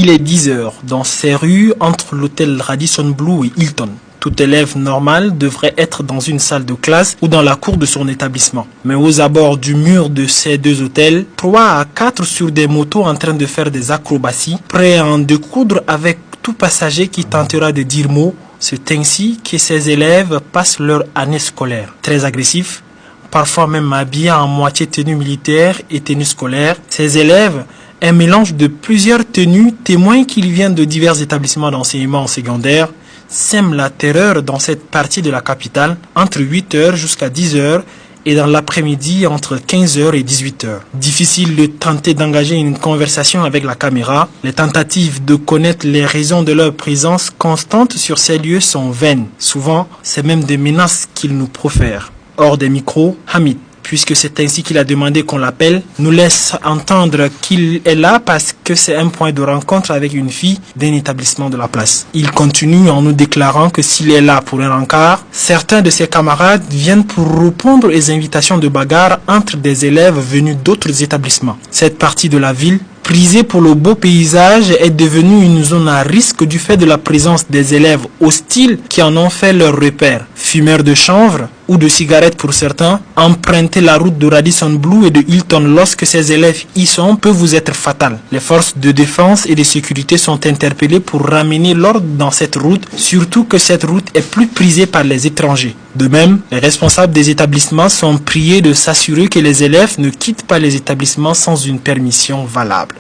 Il est 10 heures dans ces rues entre l'hôtel Radisson Blu et Hilton. Tout élève normal devrait être dans une salle de classe ou dans la cour de son établissement. Mais aux abords du mur de ces deux hôtels, 3 à 4 sur des motos en train de faire des acrobaties, prêts à en découdre avec tout passager qui tentera de dire mot. C'est ainsi que ces élèves passent leur année scolaire. Très agressifs, parfois même habillés en moitié tenue militaire et tenue scolaire, ces élèves, un mélange de plusieurs tenues, témoignent qu'ils viennent de divers établissements d'enseignement secondaire, sèment la terreur dans cette partie de la capitale entre 8h jusqu'à 10h et dans l'après-midi entre 15h et 18h. Difficile de tenter d'engager une conversation avec la caméra. Les tentatives de connaître les raisons de leur présence constante sur ces lieux sont vaines. Souvent, c'est même des menaces qu'ils nous profèrent. Hors des micros, Hamid, puisque c'est ainsi qu'il a demandé qu'on l'appelle, nous laisse entendre qu'il est là parce que c'est un point de rencontre avec une fille d'un établissement de la place. Il continue en nous déclarant que s'il est là pour un rencard, certains de ses camarades viennent pour répondre aux invitations de bagarre entre des élèves venus d'autres établissements. Cette partie de la ville, prisée pour le beau paysage, est devenue une zone à risque du fait de la présence des élèves hostiles qui en ont fait leur repère. Fumeurs de chanvre ou de cigarettes pour certains, emprunter la route de Radisson Blu et de Hilton lorsque ces élèves y sont peut vous être fatal. Les forces de défense et de sécurité sont interpellées pour ramener l'ordre dans cette route, surtout que cette route est plus prisée par les étrangers. De même, les responsables des établissements sont priés de s'assurer que les élèves ne quittent pas les établissements sans une permission valable.